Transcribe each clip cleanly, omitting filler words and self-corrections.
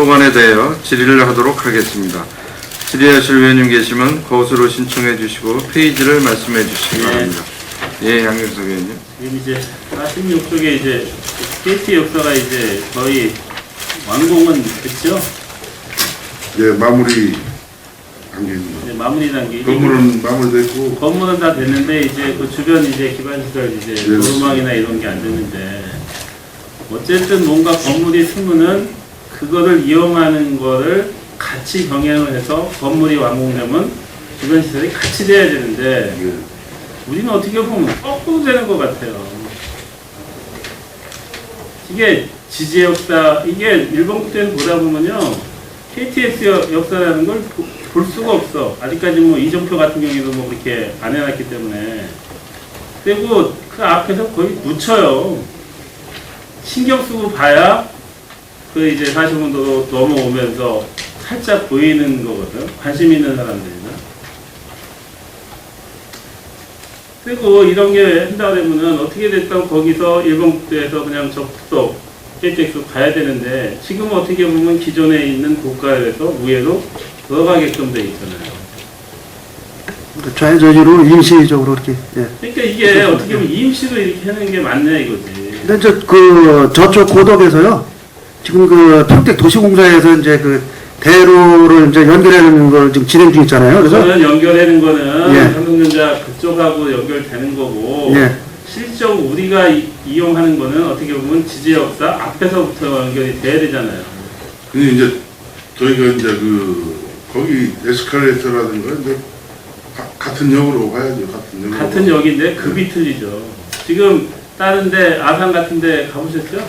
소관에 대하여 질의를 하도록 하겠습니다. 질의하실 의원님 계시면 거수로 신청해 주시고 페이지를 말씀해 주시기 바랍니다. 예, 양경석 의원님. 지금 이제 46쪽에 이제 KT 역사가 이제 거의 완공은 됐죠? 예, 마무리 단계입니다. 네, 마무리 단계. 건물은 마무리됐고, 건물은 다 됐는데 이제 그 주변 이제 기반시설 이제 네. 도로망이나 이런 게 안 됐는데 어쨌든 뭔가 건물이 쓰면은 그거를 이용하는 거를 같이 병행을 해서 건물이 완공되면 주변 시설이 같이 돼야 되는데 예, 우리는 어떻게 보면 거꾸로 되는 것 같아요. 이게 지지 역사, 이게 일본 국대는 보다 보면요, KTX 역사라는 걸 볼 수가 없어. 아직까지 뭐 이정표 같은 경우에도 뭐 그렇게 안 해놨기 때문에. 그리고 그 앞에서 거의 묻혀요. 신경 쓰고 봐야 그 이제 45도로 넘어오면서 살짝 보이는 거거든. 관심 있는 사람들이나. 그리고 이런 게 한다 그러면은 어떻게 됐다고 거기서 일본 국도에서 그냥 접속, KTX 가야 되는데 지금은 어떻게 보면 기존에 있는 고가에서 우회로 들어가게끔 돼 있잖아요. 좌회전으로 임시적으로 이렇게. 예. 그러니까 이게 어떻게 보면 임시로 이렇게 하는 게 맞냐 이거지. 근데 저쪽 고덕에서요. 지금 그 평택 도시공사에서 이제 그 대로를 이제 연결하는 걸 지금 진행 중 있잖아요. 그래서 그거는 연결하는 거는 예. 삼성전자 그쪽하고 연결되는 거고 예. 실제로 우리가 이용하는 거는 어떻게 보면 지지 역사 앞에서부터 연결이 돼야 되잖아요. 근데 이제 저희가 이제 거기 에스컬레이터라든가 이제 같은 역으로 가야죠. 같은 역으로. 같은 역인데 급이 틀리죠. 지금 다른데 아산 같은데 가보셨죠?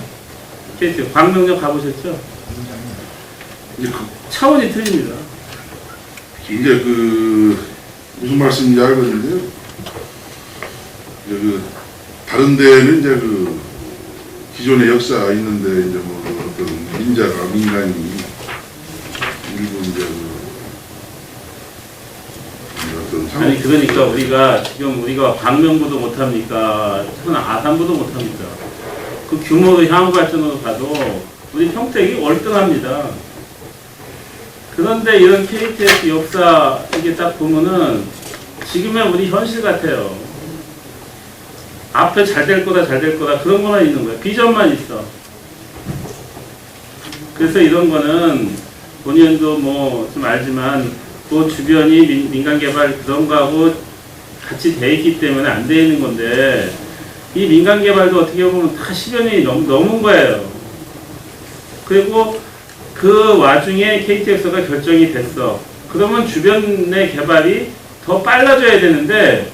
KT 광명역 가보셨죠? 이제 차원이 틀립니다. 이제 무슨 말씀인지 알겠는데요. 이제 다른 데는 이제 기존의 역사가 있는데 이제 뭐 어떤 민간이 일부 이제 어떤 상황. 아니 그러니까 우리가 광명부도 못합니까? 아산부도 못합니까? 그 규모로 향후 발전으로 가도 우리 평택이 월등합니다. 그런데 이런 KTX 역사 이게 딱 보면은 지금의 우리 현실 같아요. 앞에 잘 될 거다 그런 거만 있는 거예요. 비전만 있어. 그래서 이런 거는 본인도 뭐 좀 알지만 그 주변이 민간개발 그런 거하고 같이 돼 있기 때문에 안 돼 있는 건데 이 민간개발도 어떻게 보면 다 시간이 넘은 거예요. 그리고 그 와중에 KTX가 결정이 됐어. 그러면 주변의 개발이 더 빨라져야 되는데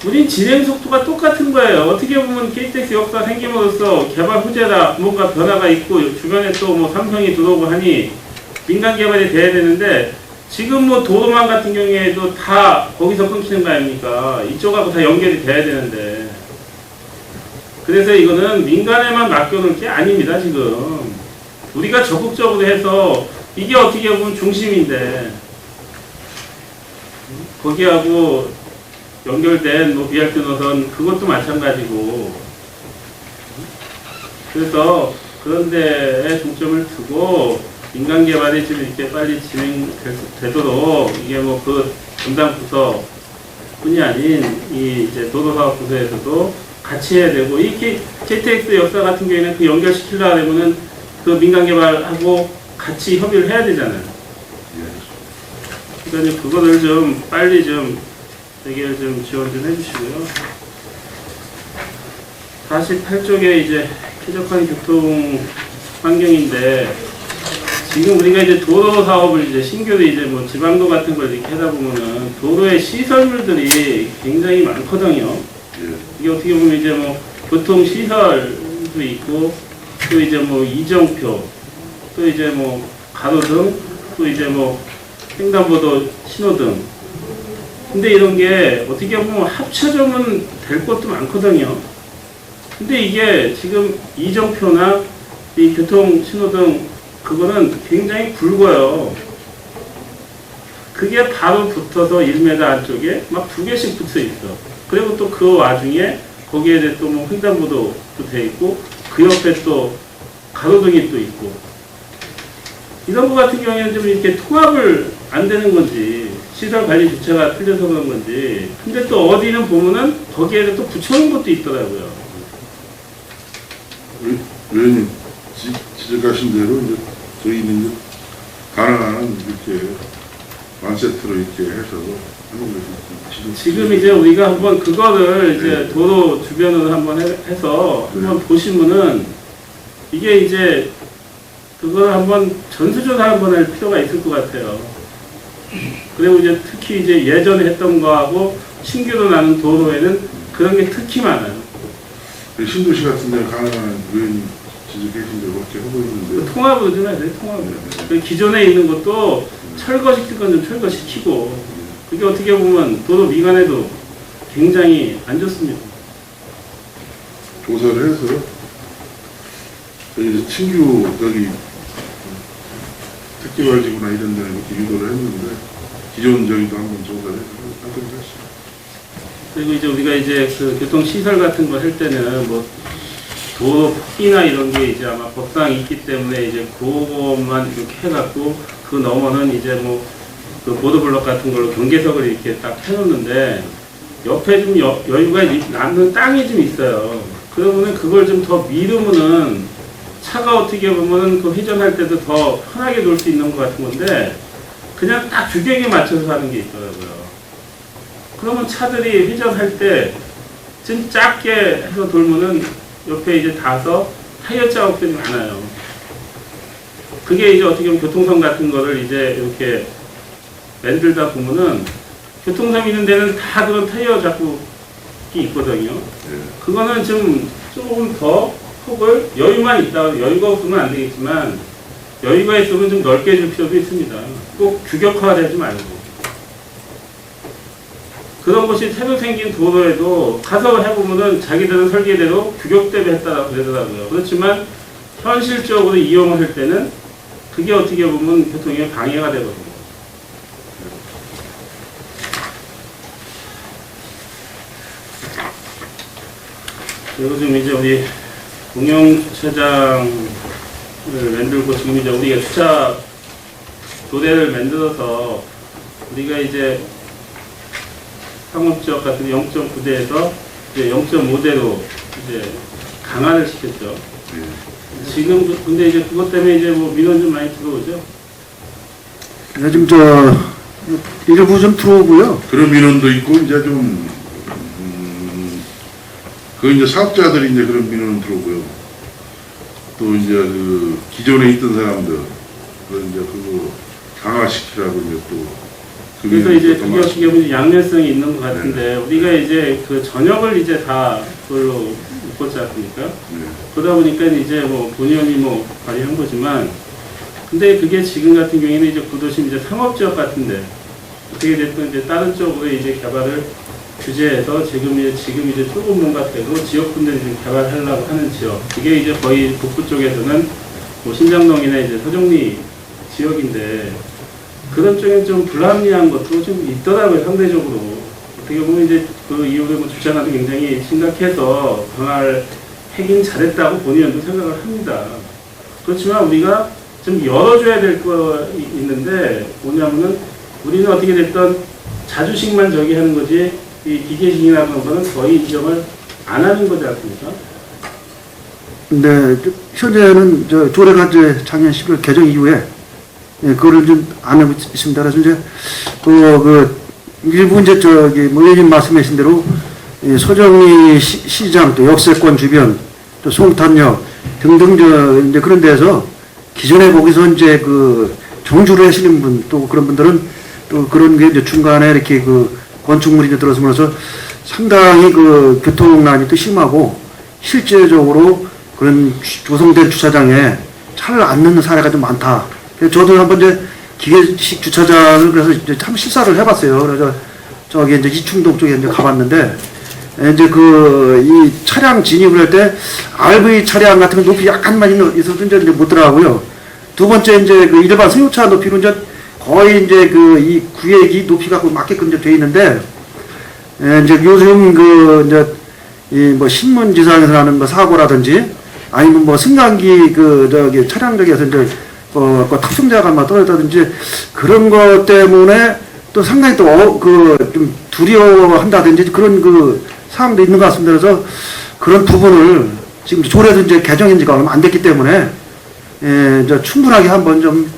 우린 진행 속도가 똑같은 거예요. 어떻게 보면 KTX 역사 생김으로써 개발 후제다 뭔가 변화가 있고 주변에 또 뭐 삼성이 들어오고 하니 민간 개발이 돼야 되는데 지금 뭐 도로망 같은 경우에도 다 거기서 끊기는 거 아닙니까? 이쪽하고 다 연결이 돼야 되는데 그래서 이거는 민간에만 맡겨놓을 게 아닙니다. 지금 우리가 적극적으로 해서 이게 어떻게 보면 중심인데 거기하고 연결된 뭐 BRT 노선 그것도 마찬가지고 그래서 그런 데에 중점을 두고 민간 개발이 좀 이렇게 빨리 진행되도록 이게 뭐 그 담당 부서뿐이 아닌 이 이제 도로사업 부서에서도 같이 해야 되고 이 KTX 역사 같은 경우에는 그 연결시키려고 하면은 그 민간 개발하고 같이 협의를 해야 되잖아요. 그러니까 그거를 좀 빨리 좀 대개를 좀 지원 좀 해주시고요. 48쪽에 이제 쾌적한 교통 환경인데 지금 우리가 이제 도로 사업을 이제 신규로 이제 뭐 지방도 같은 걸 이렇게 하다 보면은 도로의 시설물들이 굉장히 많거든요. 이게 어떻게 보면 이제 뭐 교통 시설도 있고 또 이제 뭐 이정표 또 이제 뭐 가로등 또 이제 뭐 횡단보도 신호등 근데 이런 게 어떻게 보면 합쳐져면 될 것도 많거든요. 근데 이게 지금 이정표나 이 교통 신호등 그거는 굉장히 굵어요. 그게 바로 붙어서 1m 안쪽에 막 2개씩 붙어 있어. 그리고 또 그 와중에 거기에 또 뭐 횡단보도도 돼 있고 그 옆에 또 가로등이 또 있고 이런 거 같은 경우에는 좀 이렇게 통합을 안 되는 건지, 시설 관리 주체가 틀려서 그런 건지, 근데 또 어디는 보면은 거기에서 또 붙여놓은 것도 있더라고요. 의원님 지적하신 대로 이제 저희는 이제 가능한 이렇게 완세트로 이렇게 해서 하는 것이 지금 이제 우리가 한번 그거를 이제 네. 도로 주변으로 한번 해서 네. 한번 보시면은 이게 이제 그걸 한번 전수조사 한번 할 필요가 있을 것 같아요. 그리고 이제 특히 이제 예전에 했던 거하고 신규로 나는 도로에는 그런 게 특히 많아요. 신도시 같은 데 가능한 의원님 지적하신 대로 그렇게 하고 있는데 통합으로 좀 해야 돼요, 통합으로. 그 기존에 있는 것도 철거시킬 건 좀 철거시키고, 그게 어떻게 보면 도로 미관에도 굉장히 안 좋습니다. 조사를 해서 저희 신규 저기 특기발지구나 이런 데는 이렇게 유도를 했는데 기존 저기도 한번 조사를 해서 하도록 하시죠. 그리고 이제 우리가 이제 그 교통시설 같은 거 할 때는 뭐 도로 폭이나 이런 게 이제 아마 법상이 있기 때문에 이제 그것만 이렇게 해갖고 그 너머는 이제 뭐 그 보도블럭 같은 걸로 경계석을 이렇게 딱 해놓는데 옆에 좀 여유가 남는 땅이 좀 있어요. 그러면은 그걸 좀 더 미루면은 차가 어떻게 보면은 그 회전할 때도 더 편하게 놀 수 있는 것 같은 건데 그냥 딱 규격에 맞춰서 하는 게 있더라고요. 그러면 차들이 회전할 때 좀 작게 해서 돌면은 옆에 이제 닿아서 타이어 자국들이 많아요. 그게 이제 어떻게 보면 교통선 같은 거를 이제 이렇게 만들다 보면은 교통선 있는 데는 다 그런 타이어 자국이 있거든요. 그거는 좀 조금 더 폭을 여유만 있다, 여유가 없으면 안 되겠지만 여유가 있으면 좀 넓게 줄 필요도 있습니다. 꼭 규격화하지 말고. 그런 것이 새로 생긴 도로에도 가서 해보면은 자기들은 설계대로 규격대로 했다라고 그러더라고요. 그렇지만 현실적으로 이용을 할 때는 그게 어떻게 보면 교통에 방해가 되거든요. 그리고 좀 이제 우리 공영 주차장을 만들고 지금 이제 우리가 주차 도대를 만들어서 우리가 이제 상업지역 같은 0.9대에서 이제 0.5대로 이제 강화를 시켰죠. 지금 근데 이제 그것 때문에 이제 뭐 민원 좀 많이 들어오죠. 요즘 일부 좀 들어오고요. 그런 민원도 있고 이제 좀 그 이제 사업자들이 이제 그런 민원은 들어오고요. 또 이제 그 기존에 있던 사람들 그 이제 그거 강화시키라고 이제 또 그래서 이제 그게 어떻게 보면 양면성이 있는 것 같은데 우리가 이제 그 전역을 이제 다 그걸로 묶었지 않습니까? 그러다 보니까 이제 뭐 본의원이 뭐 발의한 거지만 근데 그게 지금 같은 경우에는 이제 구도심 이제 상업지역 같은데 어떻게 됐든 이제 다른 쪽으로 이제 개발을 규제해서 지금 이제 조금 뭔가 되고 지역분들이 좀 개발하려고 하는 지역 그게 이제 거의 북부 쪽에서는 뭐 신장동이나 이제 서정리 지역인데 그런 쪽에 좀 불합리한 것도 좀 있더라고요, 상대적으로. 어떻게 보면 이제 그 이후에 뭐 주차장도 굉장히 심각해서 강화를 하긴 잘했다고 본의원도 생각을 합니다. 그렇지만 우리가 좀 열어줘야 될 거 있는데 뭐냐면은 우리는 어떻게 됐든 자주식만 저기 하는 거지 이 기계식이나 그런 거는 거의 인정을 안 하는 거지 않습니까? 근데 현재는 조례가 이제 작년 11월 개정 이후에 그거를 좀 안 하고 있습니다. 그래서 이제 일부 이제 뭐 의원님 말씀하신 대로 소정리 시장 또 역세권 주변 또 송탄역 등등 이제 그런 데서 기존에 거기서 이제 그 정주를 하시는 분 또 그런 분들은 또 그런 게 이제 중간에 이렇게 그 건축물이 이제 들어서면서 상당히 그 교통난이 또 심하고 실제적으로 그런 조성된 주차장에 차를 안 넣는 사례가 좀 많다. 저도 한번 이제 기계식 주차장을 그래서 이제 참 시사를 해봤어요. 그래서 저기 이제 이충동 쪽에 이제 가봤는데 이제 이 차량 진입을 할 때 RV 차량 같은 거 높이 약간만 있어도 이제 못 들어가고요. 두 번째 이제 그 일반 승용차 높이로 이제 거의 이제 이 구획이 높이가 맞게끔 이제 돼 있는데 이제 요즘 이제 뭐 신문지상에서 나는 뭐 사고라든지 아니면 뭐 승강기 차량 쪽에서 이제 그 탑승자가 떨어졌다든지 그런 것 때문에 또 상당히 또 좀 두려워한다든지 그런 그 상황도 있는 것 같습니다. 그래서 그런 부분을 지금 조례도 이제 개정인 지가 얼마 안 됐기 때문에 이제 충분하게 한번 좀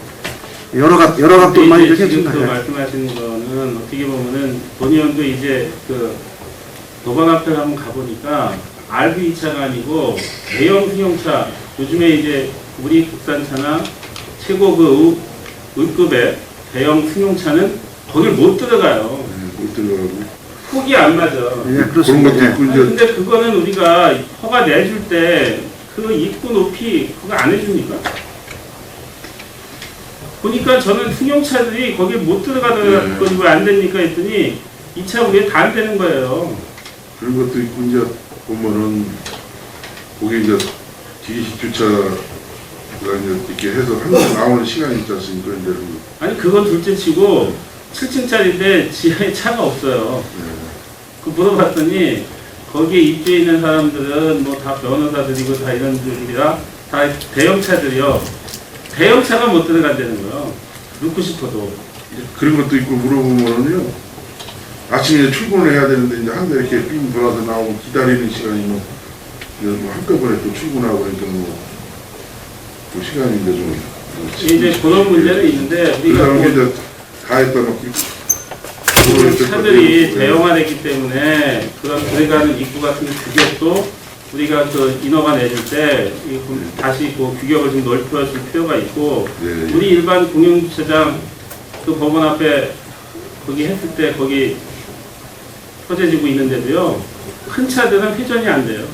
여러 각도 많이 이렇게 지금 해주신다. 말씀하시는 거는 어떻게 보면은 본의원도 이제 그 도방 앞에 한번 가보니까 RV2차가 아니고 대형 승용차, 요즘에 이제 우리 국산차나 최고 그 의급의 대형 승용차는 거길 못 들어가요. 못 들어가고. 폭이 안 맞아. 예, 그런 그렇습니다. 것도 있고, 이제 근데 그거는 우리가 허가 내줄 때 그 입구 높이 그거 안 해줍니까? 보니까 저는 승용차들이 거기 못 들어가더라고요. 네. 왜 안 됩니까? 했더니 이 차 위에 다 안 되는 거예요. 그런 것도 있고, 이제 보면은, 거기 이제 기계식 주차가 이제 이렇게 해서 항상 나오는 시간이 있지 않습니까? 이제 아니 그건 둘째 치고 7층짜리인데 지하에 차가 없어요. 그 물어봤더니 거기에 입주해 있는 사람들은 뭐 다 변호사들이고 다 이런 분들이라 다 대형차들이요. 대형차가 못 들어간다는 거예요. 넣고 싶어도. 그런 것도 있고 물어보면은요, 아침에 출근을 해야 되는데, 이제 한 대 이렇게 삥 돌아서 나오고 기다리는 시간이 뭐 한꺼번에 또 출근하고 그러니까 그 시간이 이제 좀. 이제 그런 문제는 있는데 그 우리가 사람이 뭐 이제 가했다 놓고. 차들이 대형화됐기 때문에 그런 들어가는 입구 같은 규격도 우리가 그 인허가 내줄 때 다시 그 규격을 좀 넓혀줄 필요가 있고 네. 우리 일반 공영주차장 그 법원 앞에 거기 했을 때 거기 퍼져지고 있는데도요 큰 차들은 회전이 안 돼요.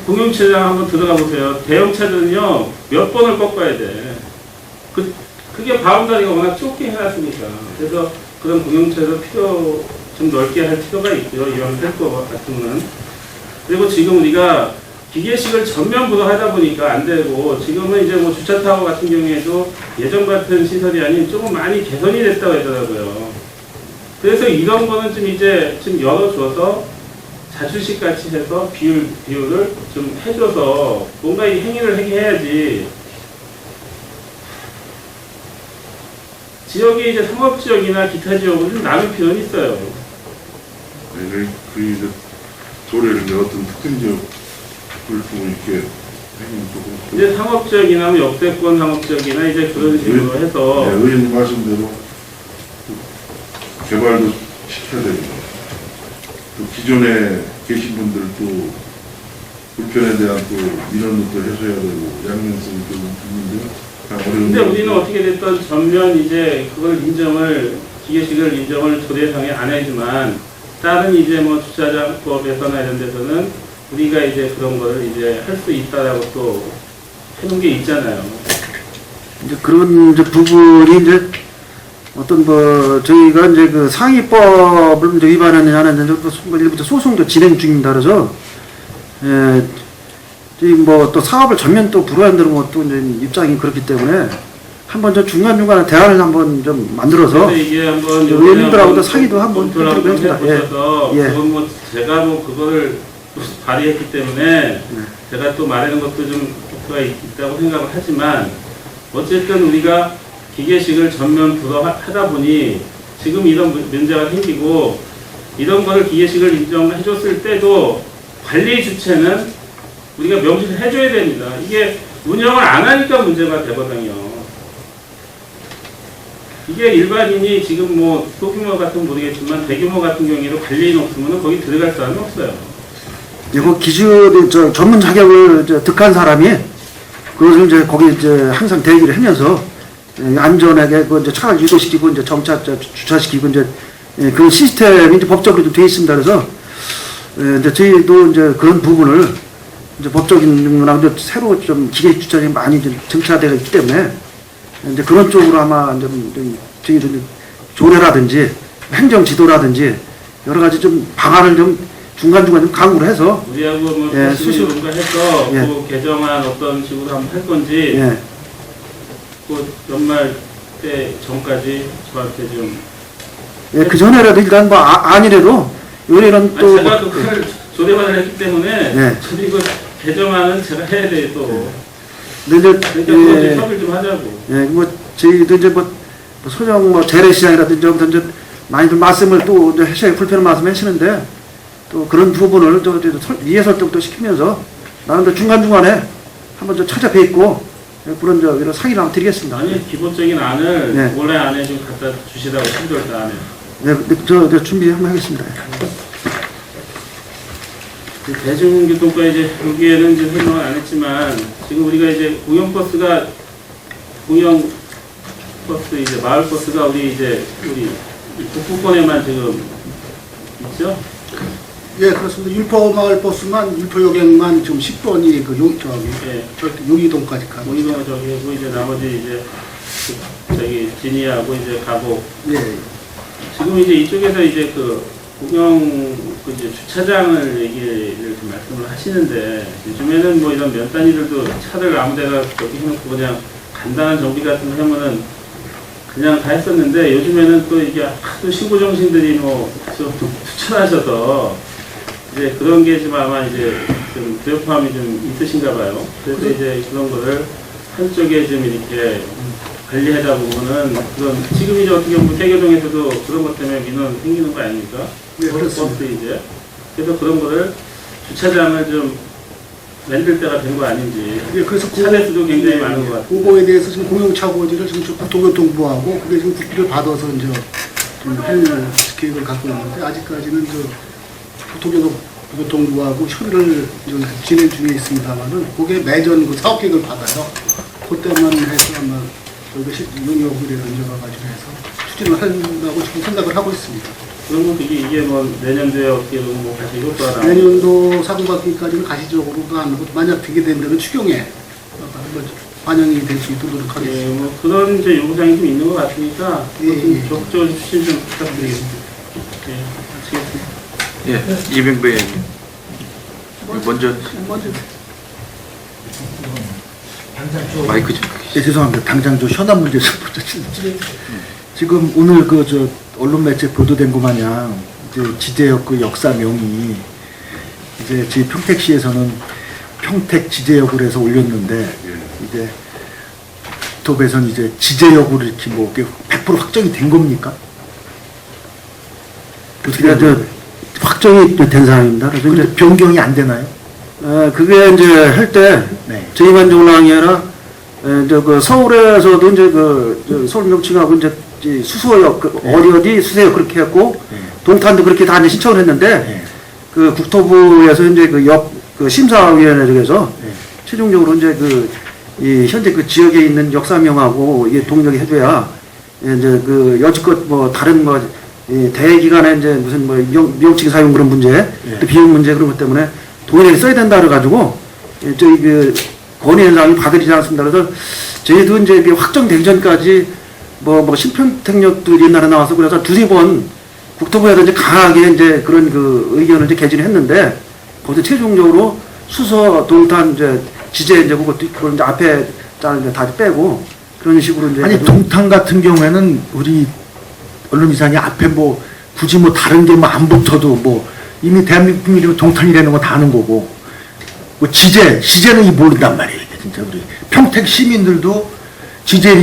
공영주차장 한번 들어가 보세요. 대형 차들은요 몇 번을 꺾어야 돼. 그게 바운다리가 워낙 좁게 해놨으니까. 그래서 그런 공용차도 좀 넓게 할 필요가 있고요. 이런 셀거 같은 거는. 그리고 지금 우리가 기계식을 전면부로 하다 보니까 안 되고, 지금은 이제 뭐 주차타워 같은 경우에도 예전 같은 시설이 아닌 조금 많이 개선이 됐다고 하더라고요. 그래서 이런 거는 좀 이제 좀 열어줘서 자주식 같이 해서 비율을 좀 해줘서 뭔가 이 행위를 하게 해야지. 지역이 이제 상업지역이나 기타 지역으로 좀 나눌 필요는 있어요. 네, 그 이제 조례를 이제 어떤 특정 지역을 두고 이렇게 하면 조금. 이제 상업지역이나 뭐 역세권 상업지역이나 이제 그런 식으로 해서. 네, 의원님 말씀대로 개발도 시켜야 되고, 또 기존에 계신 분들도 불편에 대한 또 민원도 또 해소해야 되고, 양면성이 또 있는데, 근데 우리는 어떻게 됐든 전면 이제 그걸 기계식을 인정을 조례상에 안 해주만, 다른 이제 뭐 주차장법에서나 이런 데서는 우리가 이제 그런 거를 이제 할 수 있다라고 또 해놓은 게 있잖아요. 이제 그런 이제 부분이 이제 어떤 뭐 저희가 이제 그 상위법을 이제 위반했느냐는 일부터 소송도 진행 중입니다. 그래서 뭐 또 사업을 전면 또 불허한다는 것도 이제 입장이 그렇기 때문에 한번 저 중간중간에 대화를 한번 좀 만들어서 그래서 이게 한번 의원님들하고도 상의도 한번 검토를 한번 해보겠습니다. 해보셔서 예. 그건 뭐 제가 뭐 그거를 발의했기 때문에 제가 또 말하는 것도 좀 필요가 있다고 생각을 하지만 어쨌든 우리가 기계식을 전면 불허하다 보니 지금 이런 문제가 생기고 이런 거를 기계식을 인정해줬을 때도 관리 주체는 우리가 명시를 해줘야 됩니다. 이게 운영을 안 하니까 문제가 되거든요. 이게 일반인이 지금 뭐 소규모 같은 모르겠지만 대규모 같은 경우에도 관리인 없으면 거기 들어갈 사람이 없어요. 이거 기준 전문 자격을 득한 사람이 그것을 이제 거기 이제 항상 대기를 하면서 안전하게 그 이제 차를 유도시키고 이제 정차 주차시키고 이제 그런 시스템이 이제 법적으로 좀 되어 있습니다. 그래서 이제 저희도 이제 그런 부분을 이제 법적인 거나 새로 좀 기계 주차장이 많이 이제 정착되어 있기 때문에 이제 그런 쪽으로 아마 좀 저희도 조례라든지 행정 지도라든지 여러 가지 좀 방안을 좀 중간중간 좀 강구를 해서 우리하고 뭐 예, 수시로 뭔가 해서 예. 그 개정안 어떤 식으로 한번 할 건지 예. 그 연말 때 전까지 저한테 좀 예, 그 전에라도 일단 아니래도 요래는 또 제가 그걸 조례화를 했기 때문에 예. 저도 이거 개정안은 제가 해야 돼 또. 근데 이제 그러니까 그거 좀 협의를 좀 하자고. 뭐 저희도 이제 뭐 소정 뭐 재래시장이라든지 이제 많이들 말씀을 또 이제 하셔야 불편한 말씀 하시는데 또 그런 부분을 이해 설득도 시키면서 나는 중간중간에 한번 좀 찾아뵙고 그런 이런 상의를 한번 드리겠습니다. 아니 기본적인 안을 네. 올해 안에 좀 갖다 주시라고 12월 안에. 네, 저 준비 한번 하겠습니다. 대중교통과 이제 여기에는 이제 설명을 안 했지만 지금 우리가 이제 공영버스가 이제 마을버스가 우리 북부권에만 지금 있죠? 예, 그렇습니다. 율포마을 버스만, 율포역에만 지금 10번이 예. 용이동까지 가고. 모이동은 저기고 이제 나머지 이제 저기 진이하고 이제 가고 예, 지금 이제 이쪽에서 이제 이제 주차장을 얘기를 좀 말씀을 하시는데 요즘에는 뭐 이런 면 단위들도 차를 아무데나 여기 해놓고 그냥 간단한 정비 같은 거 하면은 그냥 다 했었는데 요즘에는 또 이게 하도 신고 정신들이 뭐 좀 추천하셔서 이제 그런 게 좀 아마 이제 좀 불협화음이 좀 있으신가 봐요. 그래서 이제 그런 거를 한쪽에 좀 이렇게 관리하다 보면은 그런 지금 이제 어떻게 보면 대교동에서도 그런 것 때문에 민원 생기는 거 아닙니까? 네, 그렇습니다. 버스 이제 그래서 그런 거를 주차장을 좀 만들 때가 된 거 아닌지. 예, 그래서 차례수도 굉장히 많은 것 같아요. 그거에 대해서 지금 공용차고지를 지금 국토교통부하고 그게 지금 국비를 받아서 이제 좀할 계획을 갖고 있는데 아직까지는 국토교통부하고 협의를 좀 진행 중에 있습니다만은 그게 매년 그 사업 계획을 받아요. 그때만 해서 아마 저희가 용역을 얹어가지고 해서 추진을 한다고 지금 생각을 하고 있습니다. 그러면 이게 뭐 내년도에 어떻게 보면 뭐 다시 효과가 나오고 내년도 사고받기까지는 가시적으로도 안 하고 만약 되게 된다면 추경에 한번 반영이 될 수 있도록 예, 노력하겠습니다. 뭐 그런 이제 요구사항이 좀 있는 것 같으니까 예, 예. 적극적으로 추진 좀 부탁드리겠습니다. 예, 마치겠습니다. 예, 이병배 의원님. 먼저 마이크 좀. 네, 죄송합니다. 당장 현안 문제에서 먼저 지금 오늘 언론 매체 보도된 것 마냥 이제 지제역 역사명이 이제 저희 평택시에서는 평택 지제역으로 해서 올렸는데 이제 국토부에서는 이제 지제역으로 이렇게 뭐 100% 확정이 된 겁니까? 어떻게 확정이 된 상황입니다. 그래서 이제 변경이 안 되나요? 그게 이제 할 때 네. 저희만 이제 올라간 게 아니라 서울에서도 이제 서울경찰하고 이제 수서역 어디 수서역 그렇게 했고 동탄도 그렇게 다 이제 신청을 했는데 국토부에서 이제 심사위원회 쪽에서 최종적으로 이제 이 현재 지역에 있는 역사명하고 이게 동력이 해줘야 이제 여지껏 뭐 다른 대기관에 이제 무슨 명칭 사용 그런 문제 또 비용 문제 그런 것 때문에 동일하게 써야 된다 그래가지고 저희 건의현상이 받아들이지 않습니다. 그래서 저희도 이제 확정되기 전까지 신평택역도 옛날에 나와서 그래서 두세 번 국토부에서 이제 강하게 이제 그런 의견을 이제 개진을 했는데 거기서 최종적으로 수서 동탄 이제 지제 이제 그걸 이제 앞에 짤 다 빼고 그런 식으로 이제 아니 동탄 같은 경우에는 우리 언론이사님 앞에 굳이 다른 게 안 붙어도 이미 대한민국 국민이면 동탄이라는 거 다 아는 거고 지제는 이 모른단 말이에요. 진짜 우리 평택 시민들도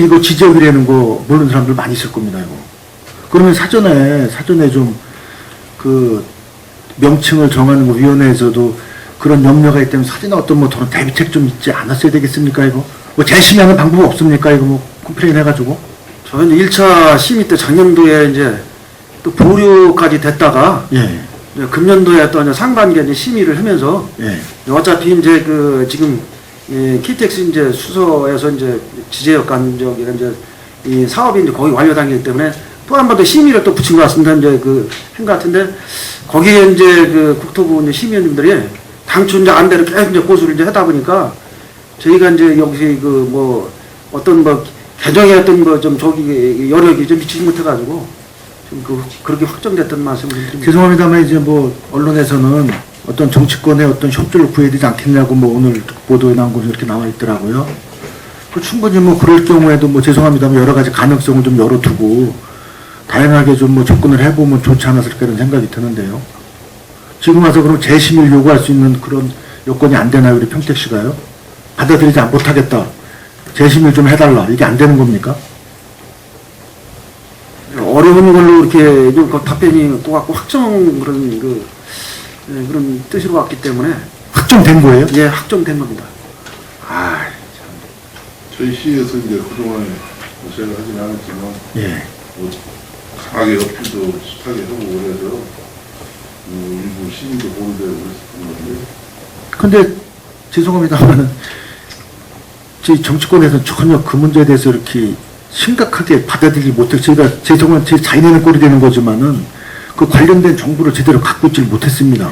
이거 지제역이라는 거 모르는 사람들 많이 있을 겁니다. 이거 그러면 사전에 좀 명칭을 정하는 위원회에서도 그런 염려가 있다면 사전에 어떤 그런 대비책 좀 있지 않았어야 되겠습니까? 이거 재심이 하는 방법 없습니까? 이거 컴플레인 해가지고 저는 1차 심의 때 작년도에 이제 또 보류까지 됐다가 예. 금년도에 또 상반기에 이제 심의를 하면서 예. 어차피 이제 지금 KTX 이제 수서에서 이제 지제역 간 저기가 이제 이 사업이 이제 거의 완료 단계이기 때문에 또 한 번 더 심의를 또 붙인 것 같습니다. 이제 한 것 같은데 거기에 이제 국토부 이제 심의위원님들이 당초 이제 안대로 계속 이제 고수를 이제 하다 보니까 저희가 이제 여기서 어떤 개정의 어떤 좀 여력이 좀 미치지 못해가지고 좀 그렇게 확정됐던 말씀을 드립니다. 죄송합니다만 이제 언론에서는 어떤 정치권의 어떤 협조를 구해야 되지 않겠냐고 오늘 보도에 나온 것이 이렇게 나와 있더라고요. 충분히 그럴 경우에도 죄송합니다만 여러 가지 가능성을 좀 열어두고 다양하게 좀 접근을 해보면 좋지 않았을까 이런 생각이 드는데요. 지금 와서 그럼 재심의를 요구할 수 있는 그런 여건이 안 되나요, 우리 평택시가요? 받아들이지 못하겠다. 재심을 좀 해달라. 이게 안 되는 겁니까? 어려운 걸로 이렇게 좀 그 답변이 또 갖고 확정 그런 뜻으로 왔기 때문에 확정된 거예요? 예, 확정된 겁니다. 아, 저희 시에서 이제 그동안에 뭐 제가 하진 않았지만 예. 뭐 강하게 어필도 숱하게 하고 그래서 일부 시민도 보호되고 그랬었던 건데 근데 죄송합니다만은 저희 정치권에서는 전혀 그 문제에 대해서 이렇게 심각하게 받아들이지 못해 제가 죄송한 제 자인하는 꼴이 되는 거지만은 그 관련된 정보를 제대로 갖고 있지 못했습니다.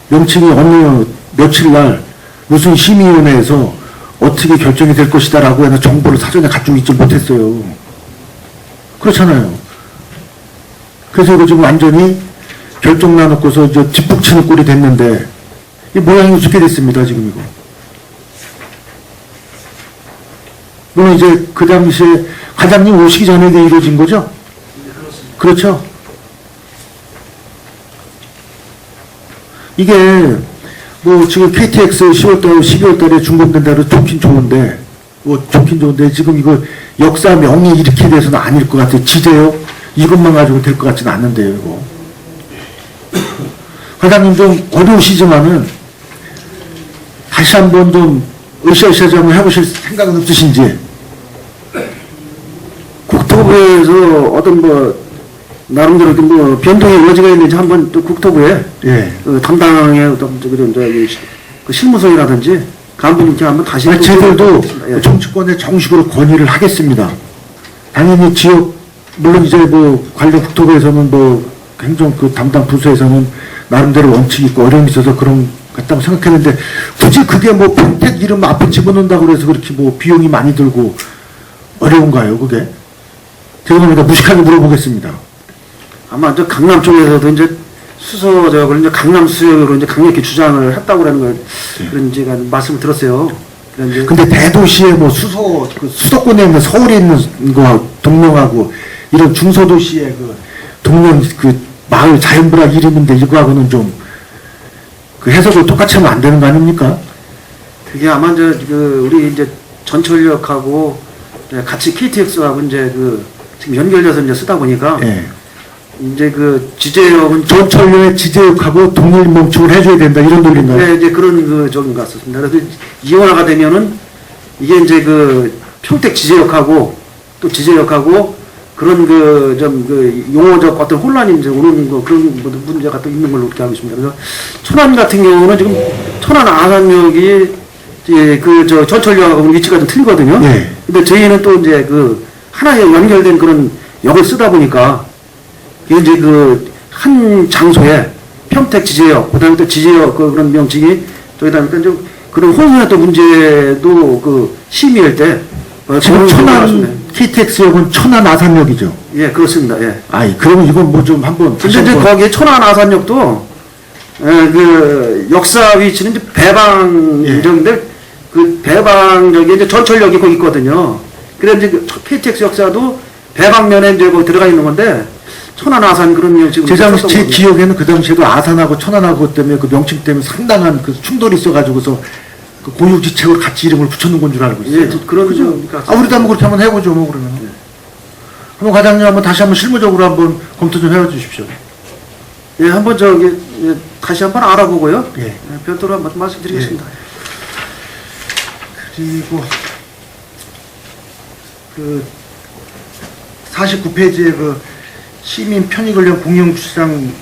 명칭이 어느 며칠 날 무슨 심의위원회에서 어떻게 결정이 될 것이다라고 해서 정보를 사전에 갖추고 있지 못했어요. 그렇잖아요. 그래서 이거 지금 완전히 결정 나놓고서 이제 뒷북치는 꼴이 됐는데 이 모양이 우습게 됐습니다. 지금 이거. 물론 이제 그 당시에 과장님 오시기 전에 이게 이루어진 거죠? 그렇죠? 이게 뭐 지금 KTX 10월달, 12월달에 중단된다고 좋긴 좋은데 지금 이거 역사 명이 이렇게 돼서는 아닐 것 같아요. 지대요? 이것만 가지고 될 것 같지는 않는데요, 이거. 과장님 좀 어려우시지만은 다시 한번 좀 으쌰으쌰 좀 해보실 생각은 없으신지? 국토부에서 어떤 나름대로 뭐 변동의 여지가 있는지 한번 또 국토부에 예. 담당의 어떤 그 실무소이라든지 간부님께 한번 다시 아니, 저희들도 예. 정치권에 정식으로 건의를 하겠습니다. 당연히 지역, 물론 이제 뭐 관련 국토부에서는 뭐 행정 그 담당 부서에서는 나름대로 원칙이 있고 어려움이 있어서 그런 같다고 생각했는데 굳이 그게 뭐 평택 이름 앞에 집어넣는다고 그래서 그렇게 뭐 비용이 많이 들고 어려운가요, 그게? 죄송합니다. 무식하게 물어보겠습니다. 아마 저 강남 쪽에서도 이제 수소 저걸 이제 강남 수역으로 이제 강력히 주장을 했다고 그러는 걸 그런 제가 말씀을 들었어요. 그런데 근데 대도시에 뭐 그 수도권에 있는 서울에 있는 거 동명하고 이런 중소도시의 그 동명 그 마을 자연불학 이름인데 이거하고는 좀 그 해석을 똑같이 하면 안 되는 거 아닙니까? 그게 아마 우리 이제 전철역하고 같이 KTX하고 이제 지금 연결돼서 이제 쓰다 보니까 예. 이제 지제역은 전철역의 지제역하고 동일 멈춤을 해줘야 된다 이런 논리인가요? 네, 이제 그런 적인 것 같습니다. 그래서 이원화가 되면은 이게 이제 평택 지제역하고 또 지제역하고 그런 용어적 어떤 혼란이 이제 오는 그런 문제가 또 있는 걸로 그렇게 알고 있습니다. 그래서 천안 같은 경우는 지금 천안 아산역이 저 전철역하고 위치가 좀 틀리거든요. 예. 근데 저희는 또 이제 하나에 연결된 그런 역을 쓰다 보니까 이게 이제 한 장소에 평택 지제역, 그 다음에 또 지제역 그런 명칭이 저기다 좀 그런 혼선했던 문제도 심의할 때 지금 천안 KTX역은 천안 아산역이죠. 예, 그렇습니다. 예. 아이, 그러면 이건 뭐 좀 한번. 근데 이제 거기에 천안 아산역도 역사 위치는 이제 배방역인데 그 배방역에 이제 전철역이 거기 있거든요. 그래서 이제 KTX 역사도 배방면에 이제 거기 들어가 있는 건데 천안 아산 그런 역 지금 제 기억에는 그 당시에도 아산하고 천안하고 때문에 그 명칭 때문에 상당한 그 충돌이 있어가지고서 그 고유지책으로 같이 이름을 붙여놓은 건 줄 알고 있어요. 예, 그런 그죠? 우리도 한번 그렇게 한번 해보죠, 뭐 그러면. 한번 과장님 한번 다시 한번 실무적으로 한번 검토 좀 해주십시오. 예, 한번 다시 한번 알아보고요. 예. 별도로 한번 말씀드리겠습니다. 그리고 49페이지에 시민 편의 관련 공영주차장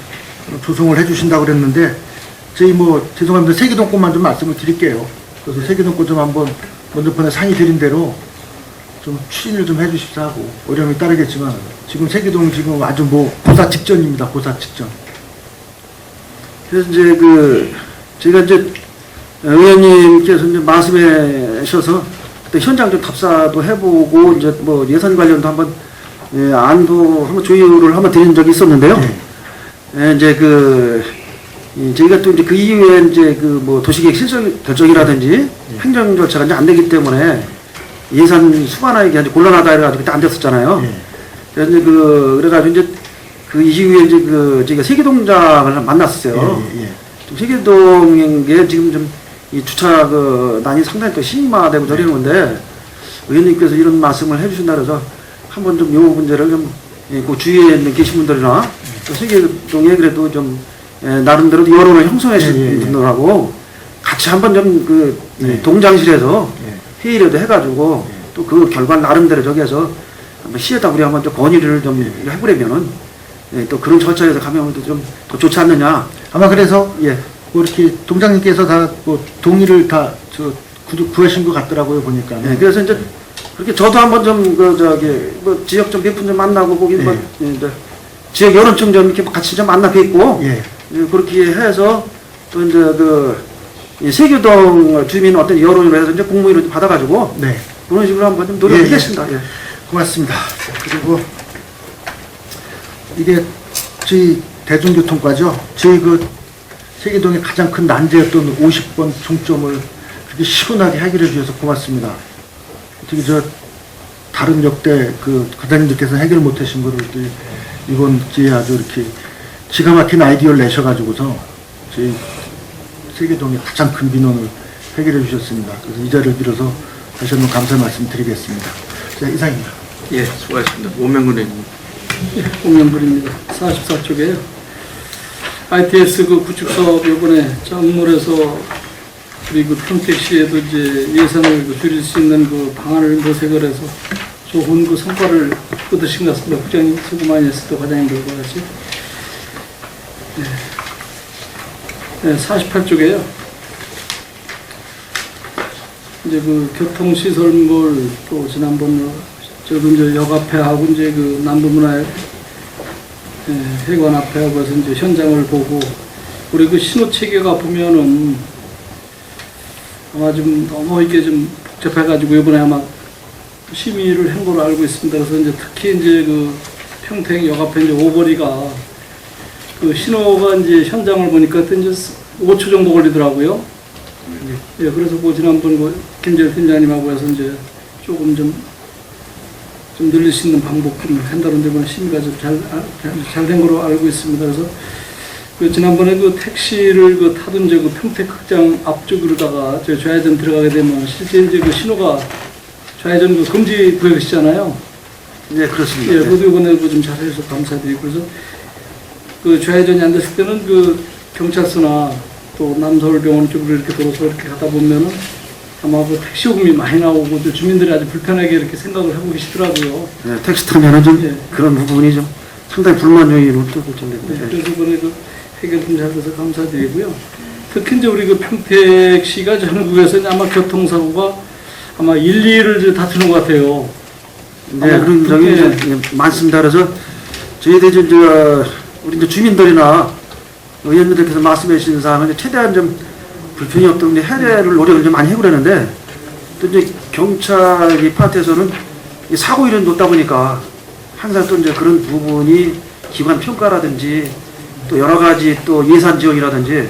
조성을 해주신다고 그랬는데 저희 죄송합니다. 세계동 것만 좀 말씀을 드릴게요. 그래서 세계동 것 좀 한번 먼저 번에 상의 드린 대로 좀 추진을 좀 해주십사 하고 어려움이 따르겠지만 지금 세계동 지금 아주 고사 직전입니다. 고사 직전. 그래서 이제 제가 이제 의원님께서 이제 말씀하셔서 또 현장 좀 답사도 해보고 이제 예산 관련도 한번 안도 한번 조율을 한번 드린 적이 있었는데요. 이제 저희가 또 이제 그 이후에 이제 도시계획 실적 결정이라든지 행정 절차가 이제 안 되기 때문에 예산 수반하기가 이제 곤란하다 해가지고 그때 안 됐었잖아요. 그래서 이제 그래가지고 이제 그 이후에 이제 저희가 세계동장을 만났었어요. 세계동에 지금 좀 이 주차 그 난이 상당히 또 심화되고 저러는 건데 의원님께서 이런 말씀을 해주신다 그래서 한번 좀 요 문제를 좀 그 주위에 있는 계신 분들이나 또 세계동에 그래도 좀 나름대로 여론을 형성하신 예, 예, 예. 분들하고 같이 한번 좀 그 네. 동장실에서 예. 회의라도 해가지고 또 그 결과 나름대로 저기에서 한번 시에다 우리 한번 좀 건의를 좀 해보려면은 또 그런 절차에서 가면 좀 더 좋지 않느냐. 아마 그래서 예. 뭐 이렇게 동장님께서 다 뭐 동의를 다 구하신 것 같더라고요 보니까. 예, 그래서 이제 그렇게 저도 한번 좀 그 저기 뭐 지역 좀 몇 분 좀 만나고 거기 뭐 이제 지역 여론층 좀 이렇게 같이 좀 만나 뵙고 예. 그렇게 해서 또 이제 이 세교동 주민 어떤 여론으로 해서 이제 공모를 좀 받아가지고 네. 그런 식으로 한번 좀 예, 노력하겠습니다. 예. 고맙습니다. 자, 그리고 이게 저희 대중교통과죠. 저희 그 세계동의 가장 큰 난제였던 50번 총점을 그렇게 시원하게 해결해 주셔서 고맙습니다. 어떻게 저 다른 역대 그 과장님들께서 해결 못 하신 거를 이번 기회에 아주 이렇게 기가 막힌 아이디어를 내셔가지고서 저희 세계동의 가장 큰 민원을 해결해 주셨습니다. 그래서 이 자리를 빌어서 다시 한번 감사 말씀 드리겠습니다. 자, 이상입니다. 예, 수고하셨습니다. 오명근 의원님. 홍명불입니다. 44쪽에요. ITS 그 구축사업 요번에 정물에서 우리 그 평택시에도 이제 예산을 그 줄일 수 있는 그 방안을 모색을 해서 좋은 그 성과를 얻으신 것 같습니다. 국장님 수고 많이 했을 때 과장님들과 같이. 네, 48쪽에요. 이제 그 교통시설물 또 지난번 저도 이제 역 앞에 하고 이제 그 남부문화회 회관 앞에 하고 해서 이제 현장을 보고 우리 그 신호 체계가 보면은 아마 좀 너무 이게 좀 복잡해가지고 이번에 아마 심의를 한 걸로 알고 있습니다. 그래서 이제 특히 이제 그 평택 역 앞에 이제 오거리가 그 신호가 이제 현장을 보니까 이제 5초 정도 걸리더라고요. 예, 그래서 그 지난번 그 김재일 팀장님하고 해서 이제 조금 좀 늘릴 수 있는 방법 좀 한다는데 뭐 심의가 좀 잘 된 걸로 알고 있습니다. 그래서 그 지난번에 그 택시를 그 타던 그 평택 극장 앞쪽으로다가 저 좌회전 들어가게 되면 실제 이제 그 신호가 좌회전 그 금지 구역이시잖아요. 네, 그렇습니다. 예, 네. 그것도 이번에 그 좀 잘해서 감사드리고 그래서 그 좌회전이 안 됐을 때는 그 경찰서나 또 남서울병원 쪽으로 이렇게 돌아서 이렇게 가다 보면은 아마 그 택시 요금이 많이 나오고 또 주민들이 아주 불편하게 이렇게 생각을 하고 계시더라고요. 네, 택시 타면은 좀 예. 그런 부분이 좀 상당히 불만 요인으로 또 네, 걱정됩니다. 그래서 이번에 그 해결 좀 잘 돼서 감사드리고요. 특히 이제 우리 그 평택시가 전국에서 이제 아마 교통사고가 아마 1, 2를 다투는 것 같아요. 네, 아마 그런 적이 그렇게- 이제 많습니다. 그래서 저희들 이제 우리 이제 주민들이나 의원님들께서 말씀해 주신 사항은 이제 최대한 좀 불편이 없던 해결을 노력을 좀 많이 해보려는데 또 이제 경찰 이 파트에서는 이 사고율이 높다 보니까 항상 또 이제 그런 부분이 기관 평가라든지 또 여러 가지 또 예산 지원이라든지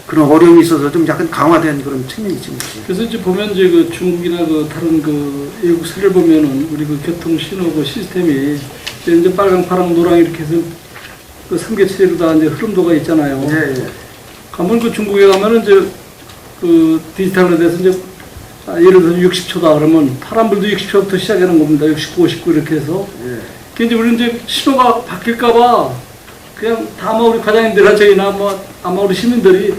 그런 어려움이 있어서 좀 약간 강화된 그런 측면이 있습니다. 그래서 이제 보면 이제 그 중국이나 그 다른 그 외국 사례를 보면은 우리 그 교통 신호 그 시스템이 이제 빨강, 파랑, 노랑 이렇게 해서 그 3개 체제로 다 이제 흐름도가 있잖아요. 예, 예. 가면 그 중국에 가면은 이제 그 디지털로 돼서 이제 예를 들어서 60초다 그러면 파란불도 60초부터 시작하는 겁니다. 69, 59 이렇게 해서. 예. 그 이제 우리 이제 신호가 바뀔까봐 그냥 다 아마 우리 과장님들이나 저희나 뭐 아마 우리 시민들이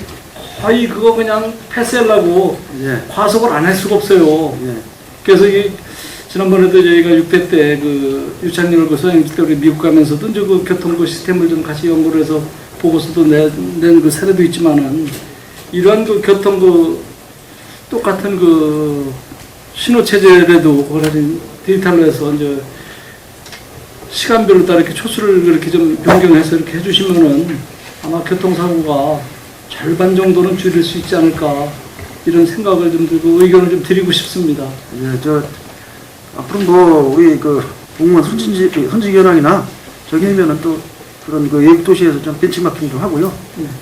아이 그거 그냥 패스하려고 예. 과속을 안 할 수가 없어요. 예. 그래서 이 지난번에도 저희가 6회 때 그 유창렬 그 소장님 때 우리 미국 가면서도 이제 그 교통 그 시스템을 좀 같이 연구를 해서 보고서도 낸 그 사례도 있지만은 이러한 그 교통 그 똑같은 그 신호 체제라도 그걸 디지털로 해서 이제 시간별로 따라 이렇게 초수를 그렇게 좀 변경해서 이렇게 해주시면은 아마 교통사고가 절반 정도는 줄일 수 있지 않을까 이런 생각을 좀 들고 의견을 좀 드리고 싶습니다. 예, 앞으로 뭐 우리 그 공무원 선직 현황이나 저기 하면은 또 그런 그 외국 도시에서 좀 벤치마킹 좀 하고요.